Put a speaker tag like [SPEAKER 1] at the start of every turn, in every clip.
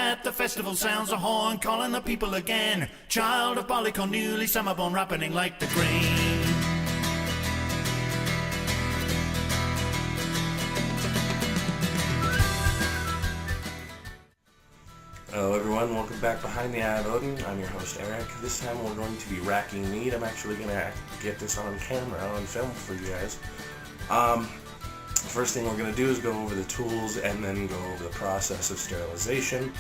[SPEAKER 1] At the festival sounds a horn calling the people again. Child of Barleycorn, newly summer-born, ripening like the grain.
[SPEAKER 2] Hello everyone, welcome back Behind the Eye of Odin. I'm your host Eric. This time we're going to be racking mead. I'm actually going to get this on camera, on film for you guys. First thing we're going to do is go over the tools and then go over the process of sterilization,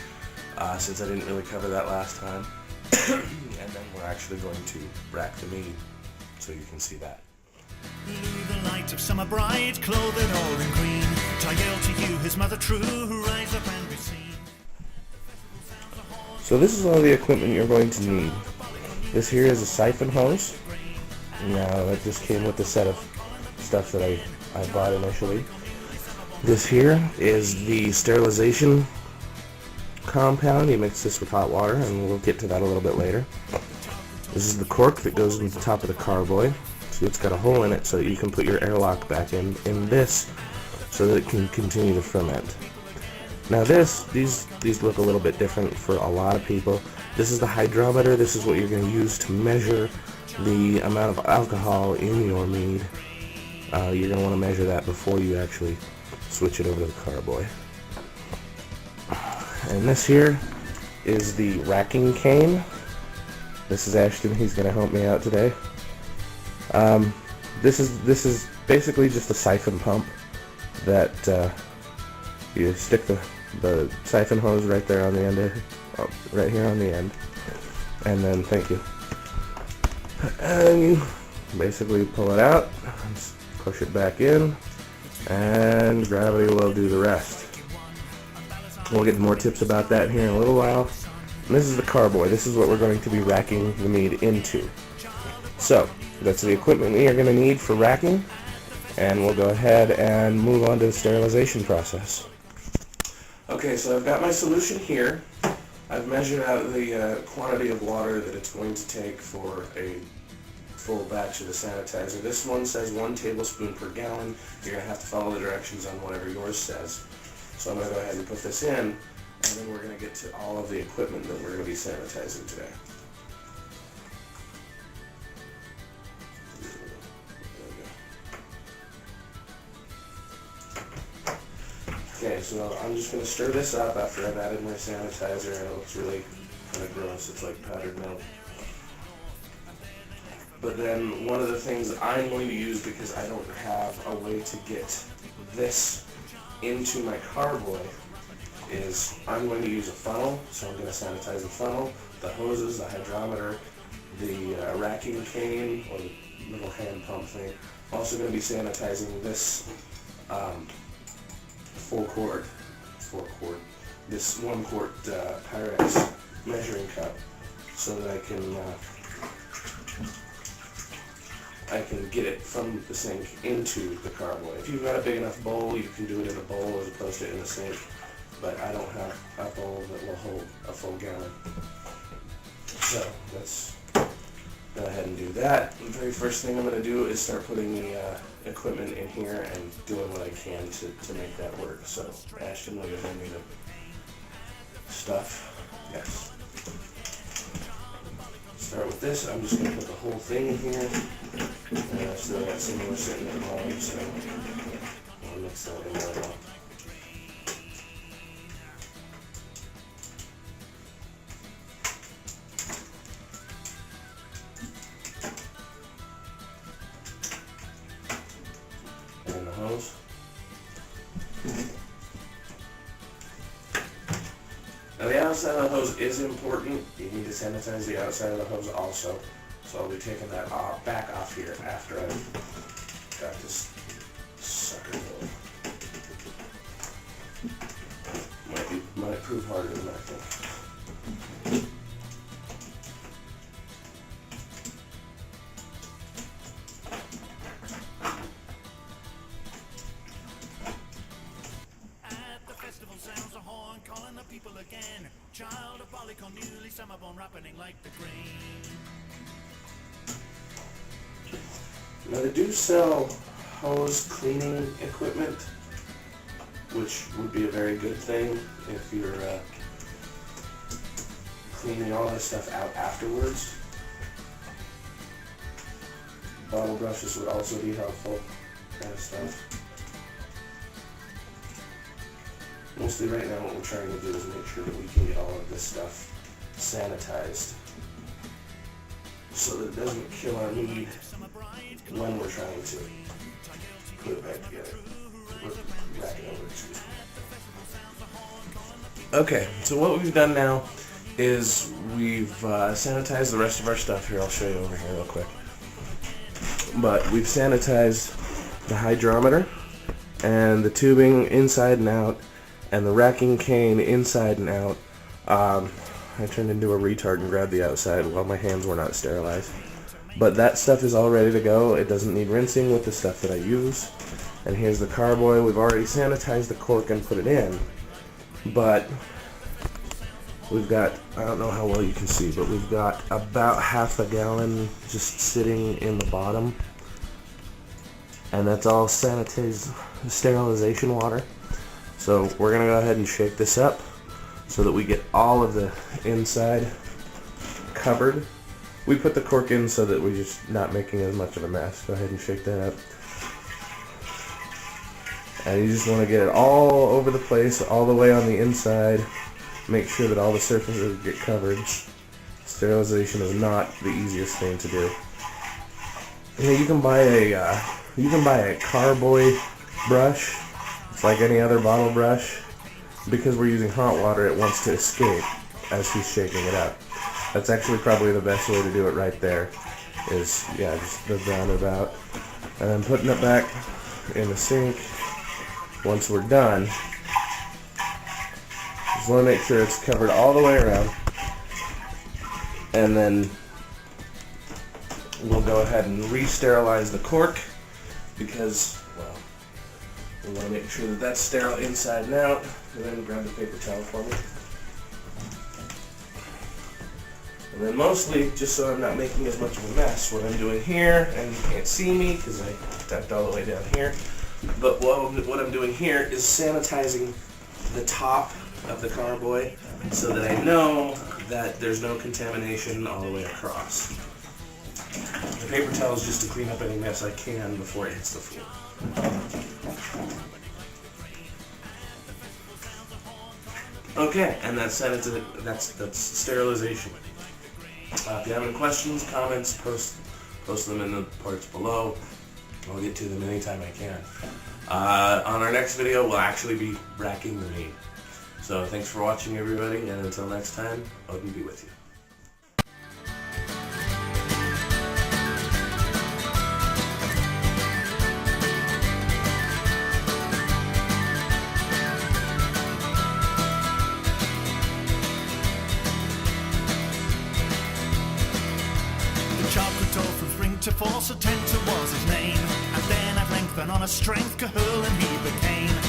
[SPEAKER 2] since I didn't really cover that last time. And then we're actually going to rack the mead, so you can see that.
[SPEAKER 1] The light of summer bright, clothed all in green. Tile to you, his mother true, who rise up and be seen.
[SPEAKER 2] So this is all the equipment you're going to need. This here is a siphon hose. Now that just came with the set of stuff that I bought initially. This here is the sterilization compound. You mix this with hot water, and we'll get to that a little bit later. This is the cork that goes in the top of the carboy. So it's got a hole in it so that you can put your airlock back in this so that it can continue to ferment. Now these look a little bit different for a lot of people. This is the hydrometer. This is what you're going to use to measure the amount of alcohol in your mead. You're going to want to measure that before you actually switch it over to the carboy. And this here is the racking cane. This is Ashton. He's going to help me out today. This is basically just a siphon pump that you stick the siphon hose right there on the end, right here on the end, and then and you basically pull it out, push it back in, and gravity will do the rest. We'll get more tips about that here in a little while. And this is the carboy. This is what we're going to be racking the mead into. So that's the equipment we are going to need for racking, and we'll go ahead and move on to the sterilization process. Okay, so I've got my solution here. I've measured out the quantity of water that it's going to take for a full batch of the sanitizer. This one says 1 tablespoon per gallon. You're going to have to follow the directions on whatever yours says. So I'm going to go ahead and put this in, and then we're going to get to all of the equipment that we're going to be sanitizing today. Okay, so I'm just going to stir this up after I've added my sanitizer, and it looks really kind of gross. It's like powdered milk. But then one of the things I'm going to use, because I don't have a way to get this into my carboy, is I'm going to use a funnel. So I'm going to sanitize the funnel, the hoses, the hydrometer, the racking cane, or the little hand pump thing. I'm also going to be sanitizing this this 1 quart Pyrex measuring cup, so that I can get it from the sink into the carboy. If you've got a big enough bowl, you can do it in a bowl as opposed to in the sink, but I don't have a bowl that will hold a full gallon. So let's go ahead and do that. The very first thing I'm going to do is start putting the equipment in here and doing what I can to make that work. So Ashton, will you hand me the stuff? Yes. Start with this. I'm just going to put the whole thing in here. And I've still got some more sitting at home, so I'll mix that in right now. And the hose. Now the outside of the hose is important. You need to sanitize the outside of the hose also. So I'll be taking that back off here after I've got this sucker going. Might prove harder than I think.
[SPEAKER 1] Sounds a horn calling the people again. Child of Barleycorn, newly summer-born, ripening like the grain.
[SPEAKER 2] Now they do sell hose cleaning equipment, which would be a very good thing if you're cleaning all this stuff out afterwards. Bottle brushes would also be helpful, kind of stuff. Mostly right now what we're trying to do is make sure that we can get all of this stuff sanitized so that it doesn't kill our mead when we're trying to put it back together. Rack it over, excuse me. Okay, so what we've done now is we've sanitized the rest of our stuff. Here, I'll show you over here real quick. But we've sanitized the hydrometer and the tubing inside and out and the racking cane inside and out. I turned into a retard and grabbed the outside while my hands were not sterilized. But that stuff is all ready to go. It doesn't need rinsing with the stuff that I use. And here's the carboy. We've already sanitized the cork and put it in. But we've got, I don't know how well you can see, but we've got about half a gallon just sitting in the bottom. And that's all sterilization water. So we're going to go ahead and shake this up so that we get all of the inside covered. We put the cork in so that we're just not making as much of a mess. Go ahead and shake that up. And you just want to get it all over the place, all the way on the inside. Make sure that all the surfaces get covered. Sterilization is not the easiest thing to do. You can buy a carboy brush. It's like any other bottle brush. Because we're using hot water, it wants to escape as he's shaking it up. That's actually probably the best way to do it right there. Is, yeah, just the roundabout. And then putting it back in the sink. Once we're done, just want to make sure it's covered all the way around. And then we'll go ahead and re-sterilize the cork because, well, we want to make sure that that's sterile inside and out. And then grab the paper towel for me. And then mostly, just so I'm not making as much of a mess, what I'm doing here, and you can't see me because I tapped all the way down here, but what I'm doing here is sanitizing the top of the carboy so that I know that there's no contamination all the way across. The paper towel is just to clean up any mess I can before it hits the floor. Okay, and that's sterilization. If you have any questions, comments, post them in the parts below. I'll get to them anytime I can. On our next video, we'll actually be racking the mead. So thanks for watching, everybody, and until next time, Odin be with you.
[SPEAKER 1] Chocolate from spring to fall, so tender was his name. And then at length and on a strength, Cahool and he became.